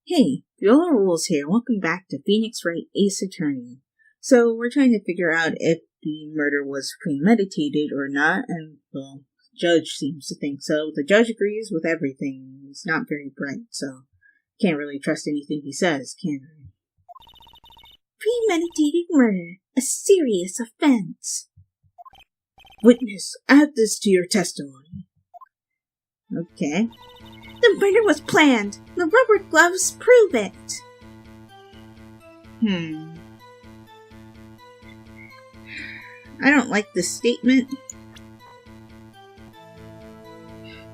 Hey, Viola Rules here. Welcome back to Phoenix Wright Ace Attorney. So, we're trying to figure out if the murder was premeditated or not, and, well, the judge seems to think so. The judge agrees with everything. He's not very bright, so can't really trust anything he says, can I? Premeditated murder, a serious offense. Witness, add this to your testimony. Okay. The murder was planned. The rubber gloves prove it. I don't like this statement.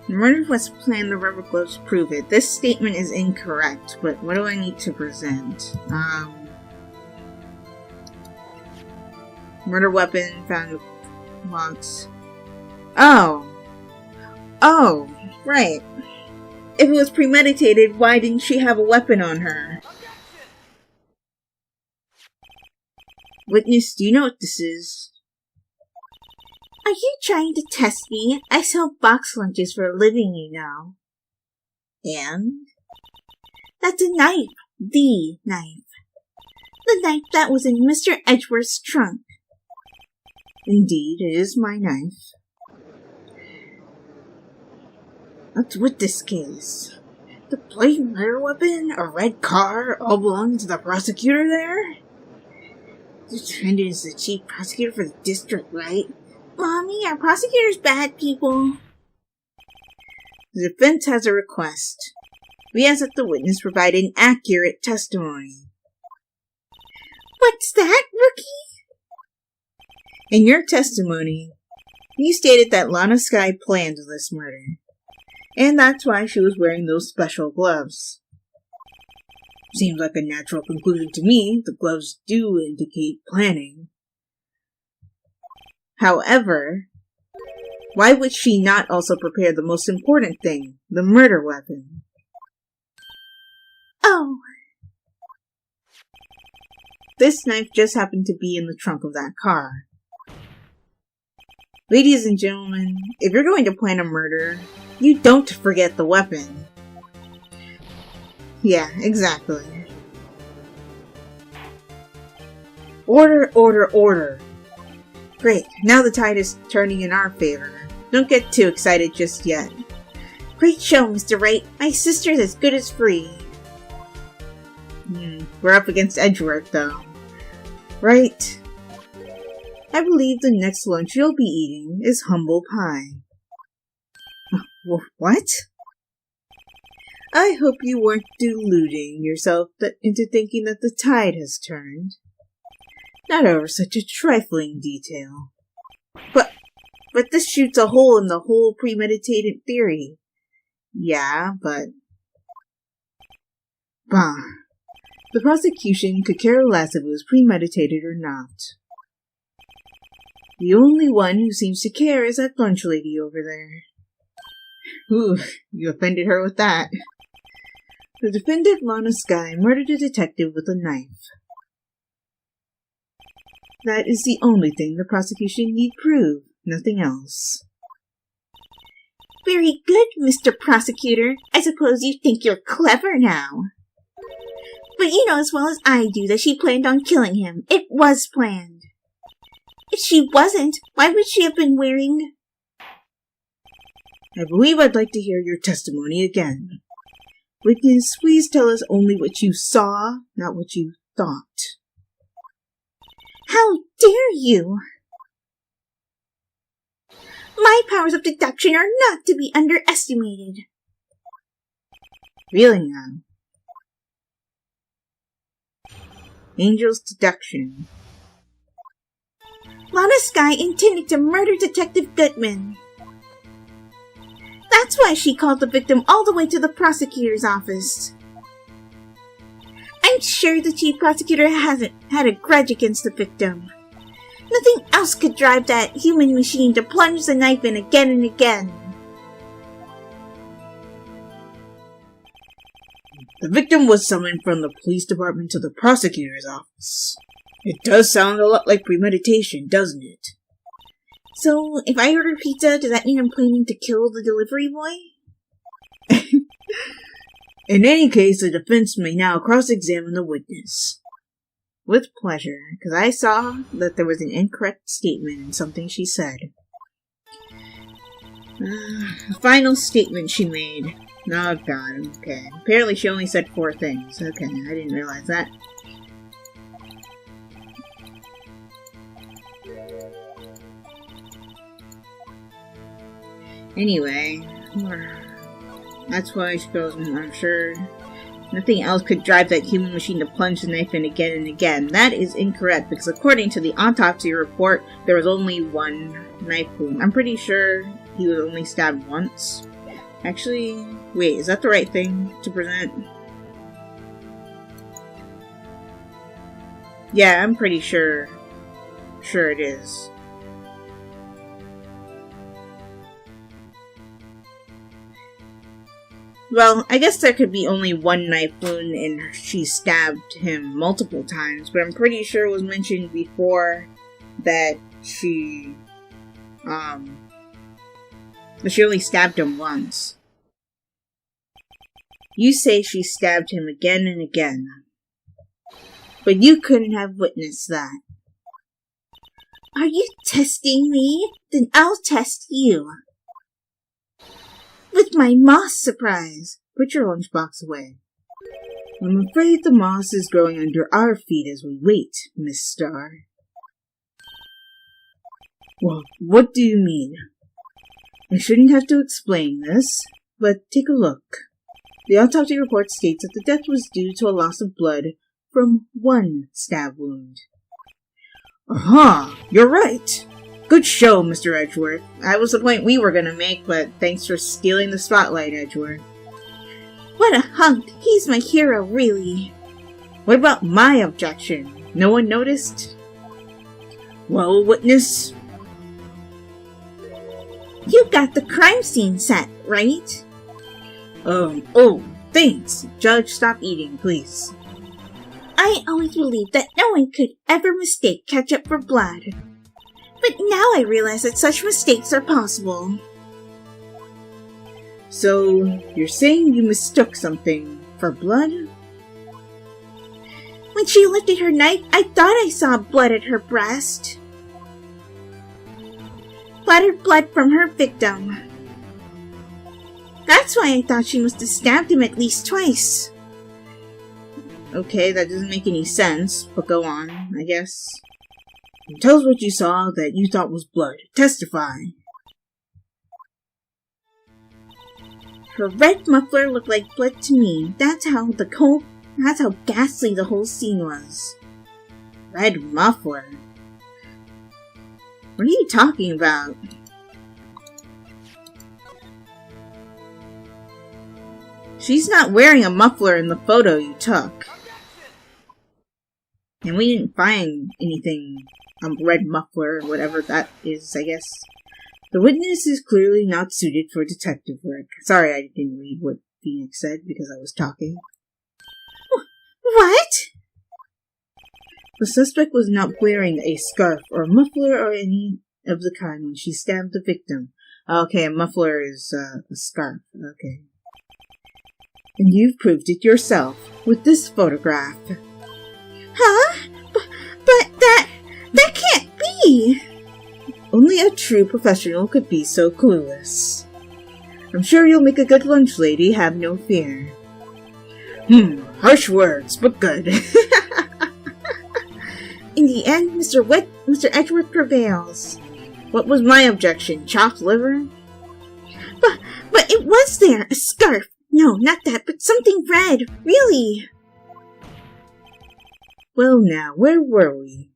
The murder was planned. The rubber gloves prove it. This statement is incorrect, but what do I need to present? Murder weapon found with lots. Oh, right. If it was premeditated, why didn't she have a weapon on her? Witness, do you know what this is? Are you trying to test me? I sell box lunches for a living, you know. And? That's a knife. The knife. The knife that was in Mr. Edgeworth's trunk. Indeed, it is my knife. What's with this case? The bloody murder weapon, a red car, all belonging to the prosecutor there? The defendant is the chief prosecutor for the district, right? Mommy, are prosecutors bad people? The defense has a request. We ask that the witness provide an accurate testimony. What's that, rookie? In your testimony, you stated that Lana Skye planned this murder. And that's why she was wearing those special gloves. Seems like a natural conclusion to me. The gloves do indicate planning. However, why would she not also prepare the most important thing, the murder weapon? Oh. This knife just happened to be in the trunk of that car. Ladies and gentlemen, if you're going to plan a murder, you don't forget the weapon. Yeah, exactly. Order, order, order. Great, now the tide is turning in our favor. Don't get too excited just yet. Great show, Mr. Wright. My sister's as good as free. We're up against Edgeworth, though. Right. I believe the next lunch you'll be eating is humble pie. What? I hope you weren't deluding yourself into thinking that the tide has turned. Not over such a trifling detail. But this shoots a hole in the whole premeditated theory. Yeah, but... Bah. The prosecution could care less if it was premeditated or not. The only one who seems to care is that lunch lady over there. Ooh, you offended her with that. The defendant, Lana Skye, murdered a detective with a knife. That is the only thing the prosecution need prove, nothing else. Very good, Mr. Prosecutor. I suppose you think you're clever now. But you know as well as I do that she planned on killing him. It was planned. If she wasn't, why would she have been wearing... I believe I'd like to hear your testimony again. Witness, please tell us only what you saw, not what you thought. How dare you! My powers of deduction are not to be underestimated. Really now? Angel's deduction. Lana Skye intended to murder Detective Goodman. That's why she called the victim all the way to the prosecutor's office. I'm sure the chief prosecutor hasn't had a grudge against the victim. Nothing else could drive that human machine to plunge the knife in again and again. The victim was summoned from the police department to the prosecutor's office. It does sound a lot like premeditation, doesn't it? So, if I order pizza, does that mean I'm planning to kill the delivery boy? In any case, the defense may now cross-examine the witness. With pleasure, because I saw that there was an incorrect statement in something she said. The final statement she made. Oh god, okay. Apparently she only said 4 things. Okay, I didn't realize that. Anyway, that's why she goes, I'm sure nothing else could drive that human machine to plunge the knife in again and again. That is incorrect, because according to the autopsy report, there was only 1 knife wound. I'm pretty sure he was only stabbed once. Actually, wait, is that the right thing to present? Yeah, I'm pretty sure. Sure it is. Well, I guess there could be only 1 knife wound and she stabbed him multiple times, but I'm pretty sure it was mentioned before that she only stabbed him once. You say she stabbed him again and again, but you couldn't have witnessed that. Are you testing me? Then I'll test you. With my moss surprise. Put your lunchbox away. I'm afraid the moss is growing under our feet as we wait, Miss Starr. Well, what do you mean? I shouldn't have to explain this, but take a look. The autopsy report states that the death was due to a loss of blood from 1 stab wound. Aha! You're right! Good show, Mr. Edgeworth. That was the point we were gonna make, but thanks for stealing the spotlight, Edgeworth. What a hunk! He's my hero, really. What about my objection? No one noticed? Well, witness? You got the crime scene set, right? Oh, thanks. Judge, stop eating, please. I always believed that no one could ever mistake ketchup for blood. But now I realize that such mistakes are possible. So, you're saying you mistook something for blood? When she lifted her knife, I thought I saw blood at her breast. Splattered blood from her victim. That's why I thought she must have stabbed him at least twice. Okay, that doesn't make any sense, but go on, I guess. Tell us what you saw that you thought was blood. Testify. Her red muffler looked like blood to me. That's how ghastly the whole scene was. Red muffler? What are you talking about? She's not wearing a muffler in the photo you took. And we didn't find anything, red muffler, or whatever that is, I guess. The witness is clearly not suited for detective work. Sorry I didn't read what Phoenix said because I was talking. What? The suspect was not wearing a scarf or muffler or any of the kind when she stabbed the victim. Okay, a muffler is a scarf. Okay. And you've proved it yourself with this photograph. Huh? But that can't be! Only a true professional could be so clueless. I'm sure you'll make a good lunch lady, have no fear. Harsh words, but good. In the end, Mr. Edgeworth prevails. What was my objection? Chopped liver? But it was there! A scarf! No, not that, but something red! Really! Well now, where were we?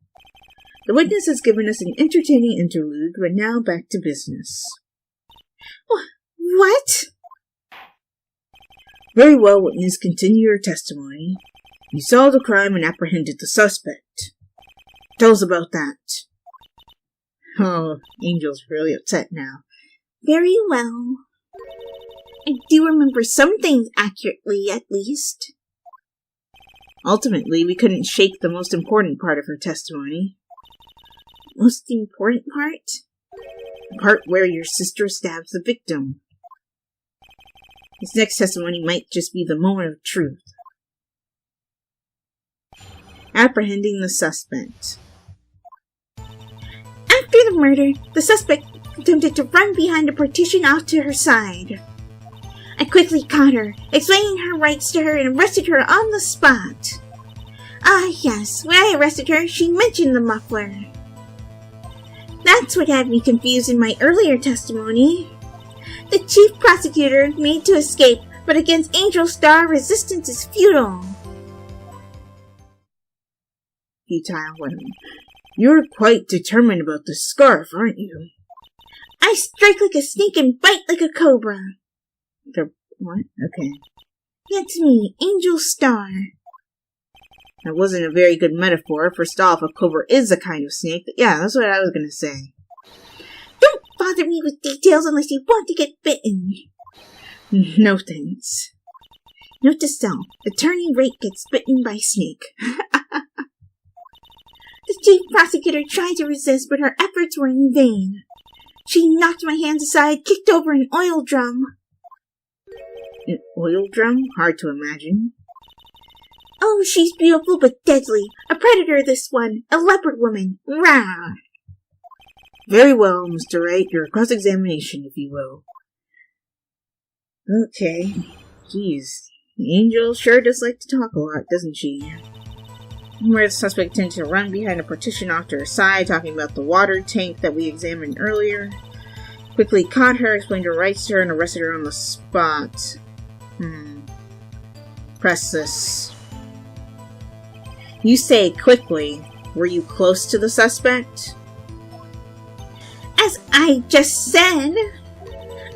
The witness has given us an entertaining interlude, but now back to business. What? Very well, witness, continue your testimony. You saw the crime and apprehended the suspect. Tell us about that. Oh, Angel's really upset now. Very well. I do remember some things accurately, at least. Ultimately, we couldn't shake the most important part of her testimony. Most important part? The part where your sister stabs the victim. His next testimony might just be the moment of truth. Apprehending the suspect. After the murder, the suspect attempted to run behind a partition off to her side. I quickly caught her, explaining her rights to her, and arrested her on the spot. Ah, yes, when I arrested her, she mentioned the muffler. That's what had me confused in my earlier testimony. The chief prosecutor made to escape, but against Angel Star, resistance is futile. Futile women. You're quite determined about the scarf, aren't you? I strike like a snake and bite like a cobra. What? Okay. That's me, Angel Star. That wasn't a very good metaphor. First off, a cobra is a kind of snake. But yeah, that's what I was gonna say. Don't bother me with details unless you want to get bitten. No thanks. Note to self, Attorney Wright gets bitten by snake. The chief prosecutor tried to resist, but her efforts were in vain. She knocked my hands aside, kicked over an oil drum. An oil drum? Hard to imagine. Oh, she's beautiful but deadly. A predator, this one. A leopard woman. Rah! Very well, Mr. Wright. Your cross-examination, if you will. Okay. Jeez. The angel sure does like to talk a lot, doesn't she? Where the suspect tended to run behind a partition off to her side, talking about the water tank that we examined earlier. Quickly caught her, explained her rights to her, and arrested her on the spot. Press this. You say quickly. Were you close to the suspect? As I just said,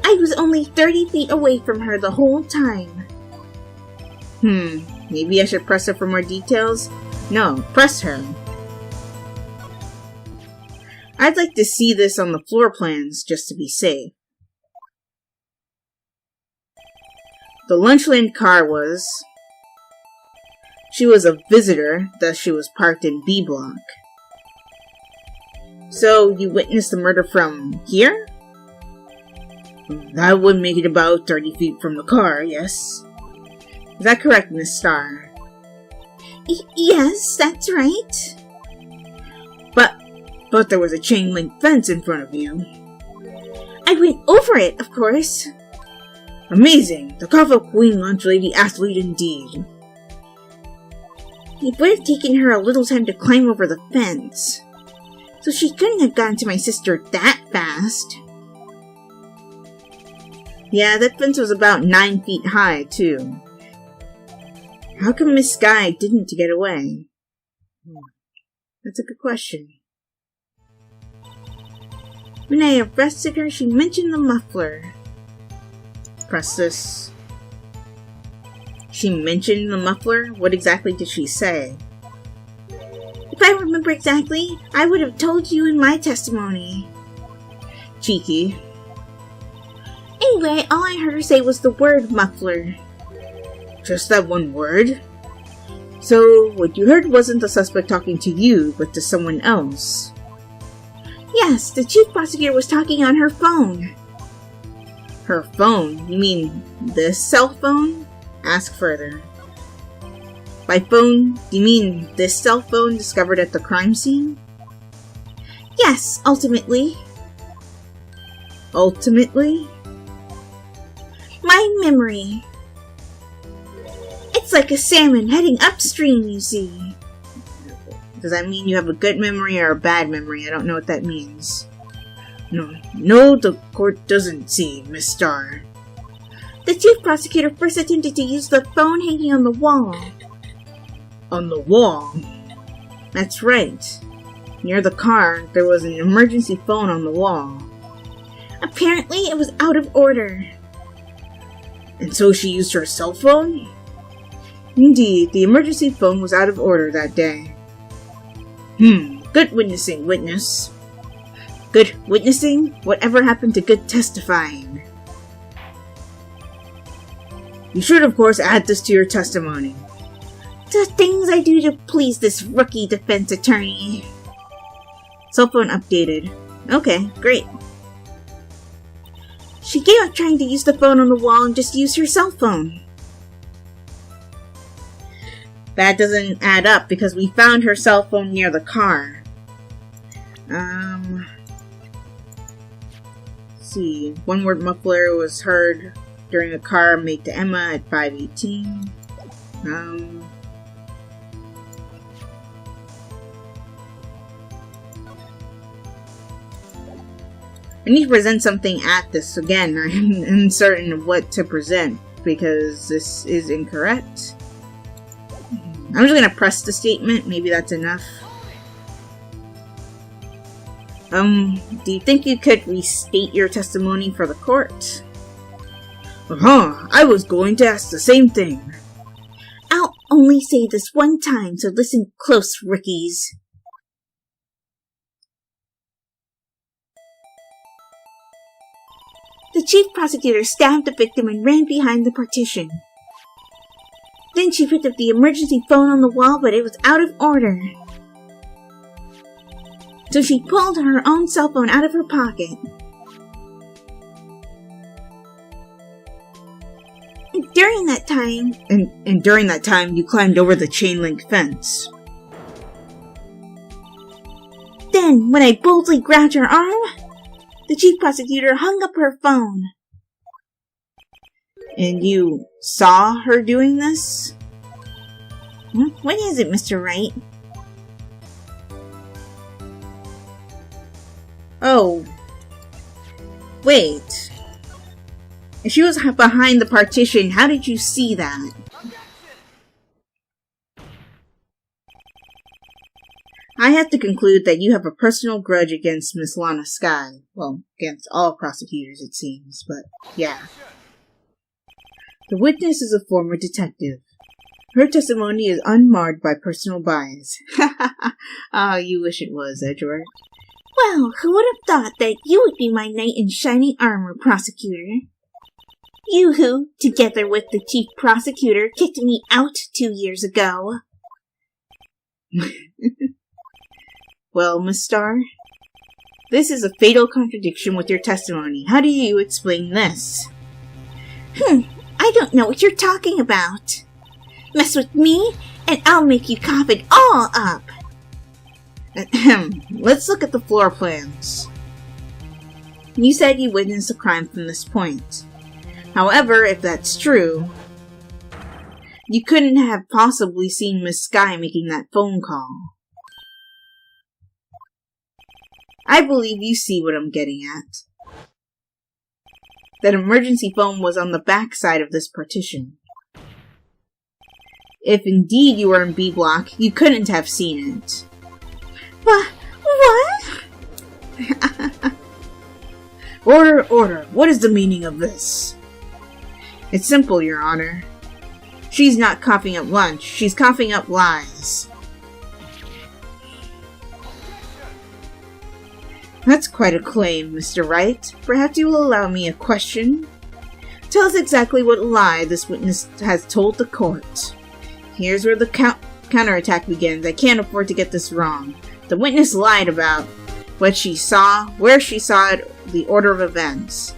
I was only 30 feet away from her the whole time. Maybe I should press her for more details? No, press her. I'd like to see this on the floor plans, just to be safe. The Lunchland car was... She was a visitor, thus she was parked in B block. So, you witnessed the murder from here? That would make it about 30 feet from the car, yes. Is that correct, Miss Starr? Yes, that's right. But there was a chain link fence in front of you. I went over it, of course. Amazing! The Kava Queen Lunch Lady athlete indeed. It would have taken her a little time to climb over the fence. So she couldn't have gotten to my sister that fast. Yeah, that fence was about 9 feet high, too. How come Miss Sky didn't get away? That's a good question. When I arrested her, she mentioned the muffler. Press this. She mentioned the muffler? What exactly did she say? If I remember exactly, I would have told you in my testimony. Cheeky. Anyway, all I heard her say was the word muffler. Just that one word? So, what you heard wasn't the suspect talking to you, but to someone else? Yes, the chief prosecutor was talking on her phone. Her phone? You mean this cell phone? Ask further. By phone, do you mean this cell phone discovered at the crime scene? Yes, ultimately. Ultimately? My memory. It's like a salmon heading upstream, you see. Does that mean you have a good memory or a bad memory? I don't know what that means. No, the court doesn't see, Miss Starr. The chief prosecutor first attempted to use the phone hanging on the wall. On the wall? That's right. Near the car, there was an emergency phone on the wall. Apparently, it was out of order. And so she used her cell phone? Indeed, the emergency phone was out of order that day. Good witnessing, witness. Good witnessing? Whatever happened to good testifying? You should, of course, add this to your testimony. The things I do to please this rookie defense attorney. Cell phone updated. Okay, great. She gave up trying to use the phone on the wall and just used her cell phone. That doesn't add up because we found her cell phone near the car. Let's see. One word muffler was heard during a car made to Emma at 5:18. I need to present something at this. Again, I'm uncertain of what to present because this is incorrect. I'm just gonna press the statement. Maybe that's enough. Do you think you could restate your testimony for the court? I was going to ask the same thing. I'll only say this one time, so listen close, rookies. The chief prosecutor stabbed the victim and ran behind the partition. Then she picked up the emergency phone on the wall, but it was out of order. So she pulled her own cell phone out of her pocket. And during that time, you climbed over the chain link fence. Then, when I boldly grabbed her arm, the chief prosecutor hung up her phone. And you saw her doing this? What is it, Mr. Wright? Oh. Wait. If she was behind the partition, how did you see that? I have to conclude that you have a personal grudge against Miss Lana Skye. Well, against all prosecutors, it seems, but yeah. The witness is a former detective. Her testimony is unmarred by personal bias. Ah, you wish it was, Edgeworth. Well, who would have thought that you would be my knight in shining armor, prosecutor? You who, together with the chief prosecutor, kicked me out 2 years ago. Well, Miss Starr, this is a fatal contradiction with your testimony. How do you explain this? I don't know what you're talking about. Mess with me, and I'll make you cough it all up. Let's look at the floor plans. You said you witnessed a crime from this point. However, if that's true, you couldn't have possibly seen Miss Skye making that phone call. I believe you see what I'm getting at. That emergency phone was on the back side of this partition. If indeed you were in B block, you couldn't have seen it. What? Order! What is the meaning of this? It's simple, Your Honor. She's not coughing up lunch, she's coughing up lies. That's quite a claim, Mr. Wright. Perhaps you will allow me a question? Tell us exactly what lie this witness has told the court. Here's where the counterattack begins. I can't afford to get this wrong. The witness lied about what she saw, where she saw it, the order of events.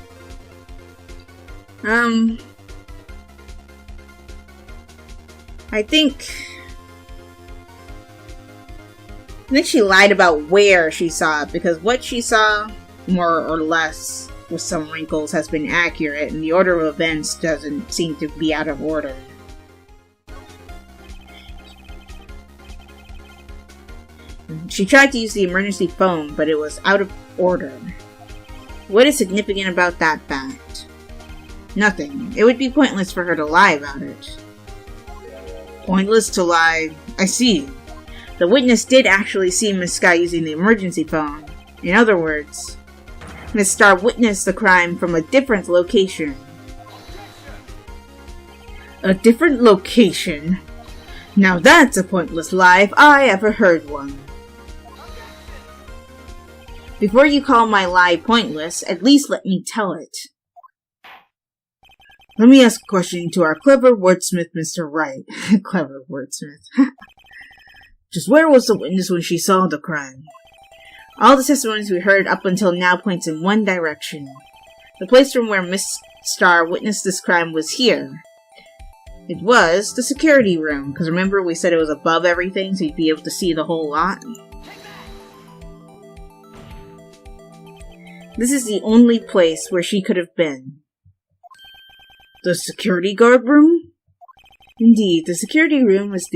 I think she lied about where she saw it, because what she saw, more or less, with some wrinkles, has been accurate, and the order of events doesn't seem to be out of order. She tried to use the emergency phone, but it was out of order. What is significant about that fact? Nothing. It would be pointless for her to lie about it. Pointless to lie? I see. The witness did actually see Miss Skye using the emergency phone. In other words, Miss Starr witnessed the crime from a different location. A different location? Now that's a pointless lie if I ever heard one. Before you call my lie pointless, at least let me tell it. Let me ask a question to our clever wordsmith, Mr. Wright. Clever wordsmith. Just where was the witness when she saw the crime? All the testimonies we heard up until now points in one direction. The place from where Miss Star witnessed this crime was here. It was the security room, because remember we said it was above everything, so you'd be able to see the whole lot? This is the only place where she could have been. The security guard room? Indeed, the security room is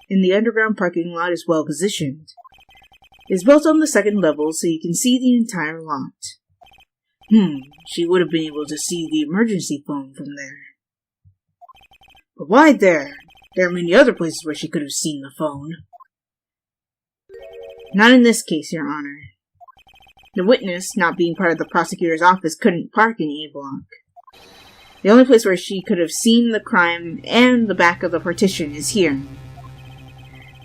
in the underground parking lot is well positioned. It is built on the second level, so you can see the entire lot. She would have been able to see the emergency phone from there. But why there? There are many other places where she could have seen the phone. Not in this case, Your Honor. The witness, not being part of the prosecutor's office, couldn't park in A block. The only place where she could have seen the crime and the back of the partition is here.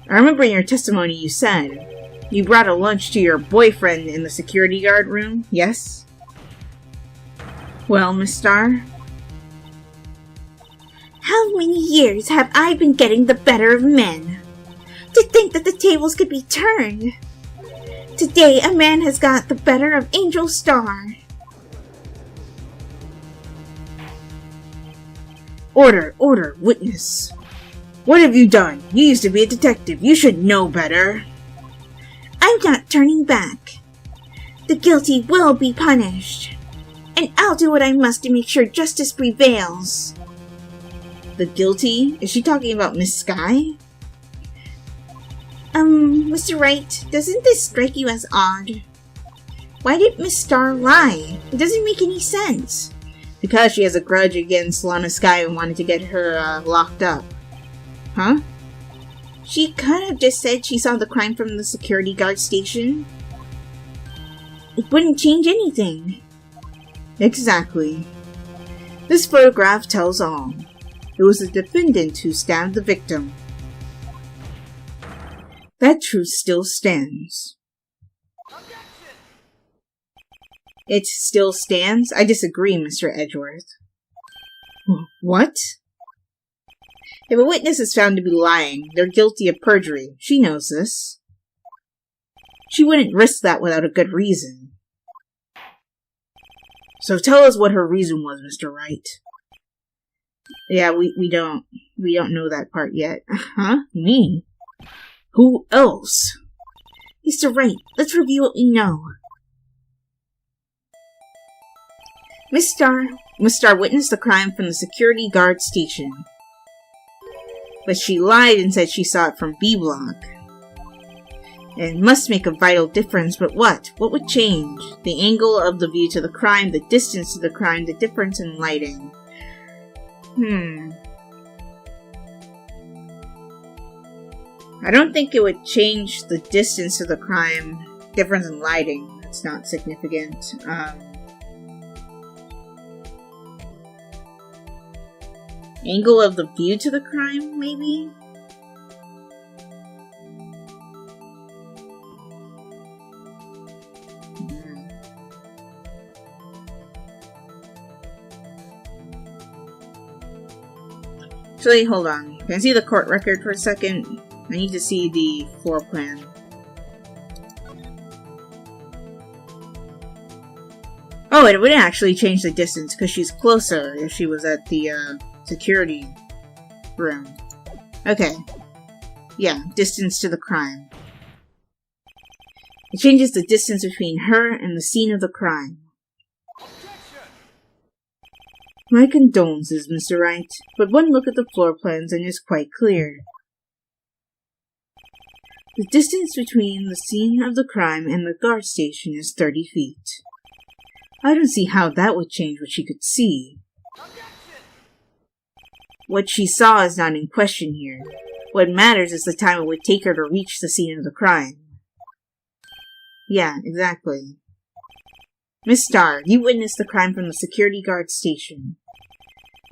I remember in your testimony you said you brought a lunch to your boyfriend in the security guard room, yes? Well, Miss Star? How many years have I been getting the better of men? To think that the tables could be turned! Today a man has got the better of Angel Star. Order, order, witness. What have you done? You used to be a detective. You should know better. I'm not turning back. The guilty will be punished. And I'll do what I must to make sure justice prevails. The guilty? Is she talking about Miss Sky? Mr. Wright, doesn't this strike you as odd? Why did Miss Star lie? It doesn't make any sense. Because she has a grudge against Lana Sky and wanted to get her, locked up. Huh? She could have just said she saw the crime from the security guard station. It wouldn't change anything. Exactly. This photograph tells all. It was the defendant who stabbed the victim. That truth still stands. It still stands? I disagree, Mr. Edgeworth. What? If a witness is found to be lying, they're guilty of perjury. She knows this. She wouldn't risk that without a good reason. So tell us what her reason was, Mr. Wright. Yeah, we don't know that part yet. Huh? Me? Who else? Mr. Wright, let's review what we know. Miss Star witnessed the crime from the security guard station. But she lied and said she saw it from B block. And it must make a vital difference, but what? What would change? The angle of the view to the crime, the distance to the crime, the difference in lighting. I don't think it would change the distance to the crime. Difference in lighting. That's not significant. Angle of the view to the crime, maybe? Actually, hold on. Can I see the court record for a second? I need to see the floor plan. Oh, it wouldn't actually change the distance because she's closer if she was at the security room. Okay. Yeah, distance to the crime. It changes the distance between her and the scene of the crime. My condolences, Mr. Wright, but one look at the floor plans and it's quite clear. The distance between the scene of the crime and the guard station is 30 feet. I don't see how that would change what she could see. What she saw is not in question here. What matters is the time it would take her to reach the scene of the crime. Yeah, exactly. Miss Star, you witnessed the crime from the security guard station.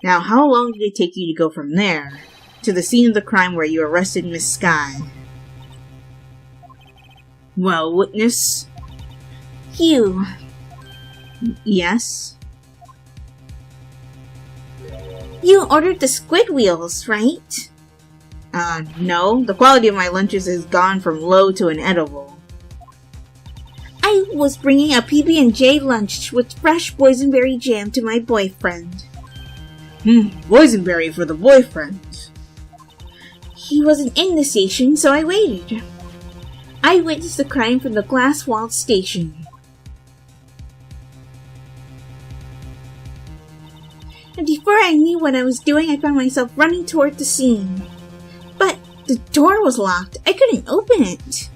Now, how long did it take you to go from there to the scene of the crime where you arrested Miss Sky? Well, witness? You. Yes? You ordered the squid wheels, right? No. The quality of my lunches has gone from low to inedible. I was bringing a PB&J lunch with fresh boysenberry jam to my boyfriend. Boysenberry for the boyfriend. He wasn't in the station, so I waited. I witnessed the crime from the glass-walled station. And before I knew what I was doing, I found myself running toward the scene. But the door was locked. I couldn't open it.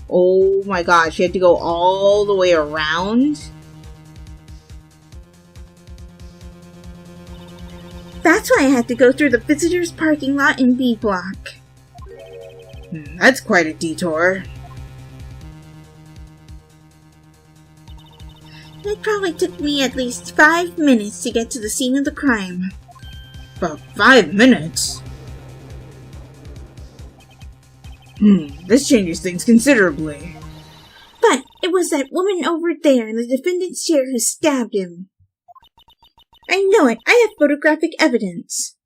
Oh my gosh, you had to go all the way around? That's why I had to go through the visitors' parking lot in B block. That's quite a detour. It probably took me at least 5 minutes to get to the scene of the crime. About 5 minutes? This changes things considerably. But it was that woman over there in the defendant's chair who stabbed him. I know it. I have photographic evidence.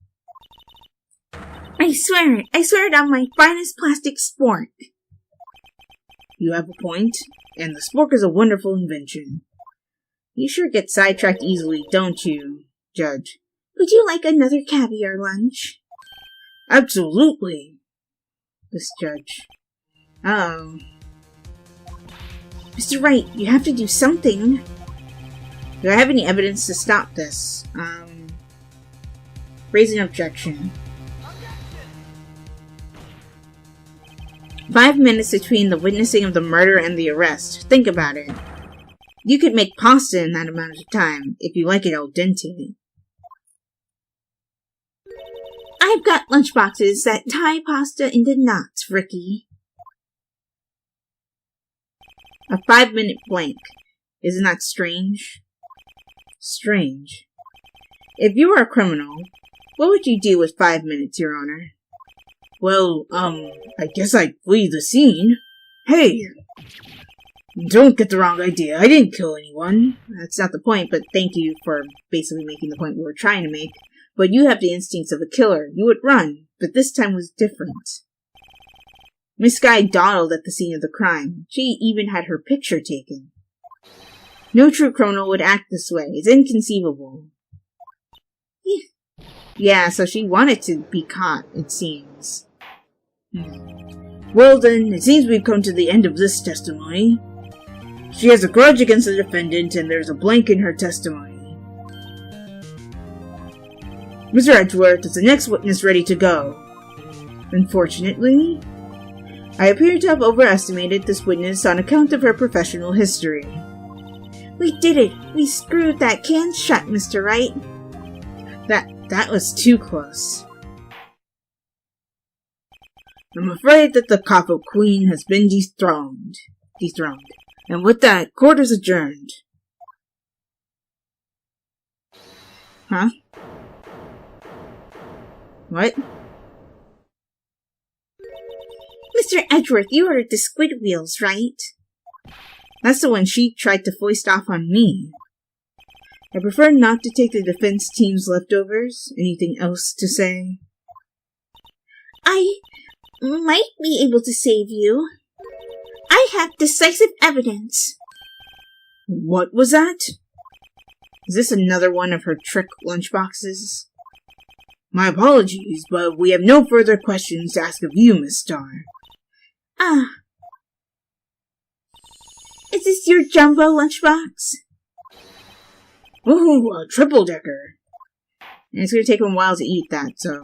I swear it. I swear it on my finest plastic spork. You have a point, and the spork is a wonderful invention. You sure get sidetracked easily, don't you, Judge? Would you like another caviar lunch? Absolutely. This judge. Oh. Mr. Wright, you have to do something. Do I have any evidence to stop this? Raise an objection. 5 minutes between the witnessing of the murder and the arrest. Think about it. You could make pasta in that amount of time, if you like it al dente. I've got lunchboxes that tie pasta into knots, Ricky. A 5-minute blank. Isn't that strange? Strange. If you were a criminal, what would you do with 5 minutes, Your Honor? Well, I guess I'd flee the scene. Hey! Don't get the wrong idea. I didn't kill anyone. That's not the point, but thank you for basically making the point we were trying to make. But you have the instincts of a killer. You would run, but this time was different. Miss Guy dawdled at the scene of the crime. She even had her picture taken. No true criminal would act this way. It's inconceivable. Yeah, so she wanted to be caught, it seems. Well then, it seems we've come to the end of this testimony. She has a grudge against the defendant, and there's a blank in her testimony. Mr. Edgeworth is the next witness ready to go. Unfortunately, I appear to have overestimated this witness on account of her professional history. We did it! We screwed that can shut, Mr. Wright. That was too close. I'm afraid that the Capo Queen has been dethroned. And with that, court is adjourned. Huh? What? Mr. Edgeworth, you ordered the squid wheels, right? That's the one she tried to foist off on me. I prefer not to take the defense team's leftovers. Anything else to say? I might be able to save you. I have decisive evidence. What was that? Is this another one of her trick lunchboxes? My apologies, but we have no further questions to ask of you, Miss Starr. Is this your jumbo lunchbox? Ooh, a triple-decker. And it's going to take him a while to eat that, so...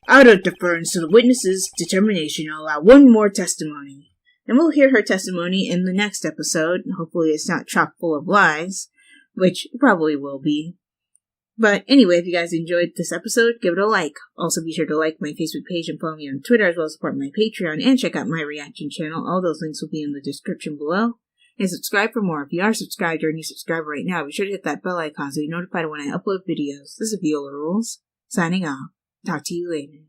Out of deference to the witness's determination, I'll allow one more testimony. And we'll hear her testimony in the next episode. Hopefully it's not chock full of lies, which it probably will be. But anyway, if you guys enjoyed this episode, give it a like. Also be sure to like my Facebook page and follow me on Twitter, as well as support my Patreon and check out my reaction channel. All those links will be in the description below. And subscribe for more. If you are subscribed or a new subscriber right now, be sure to hit that bell icon so you're notified when I upload videos. This is Viola Rules, signing off. Talk to you later.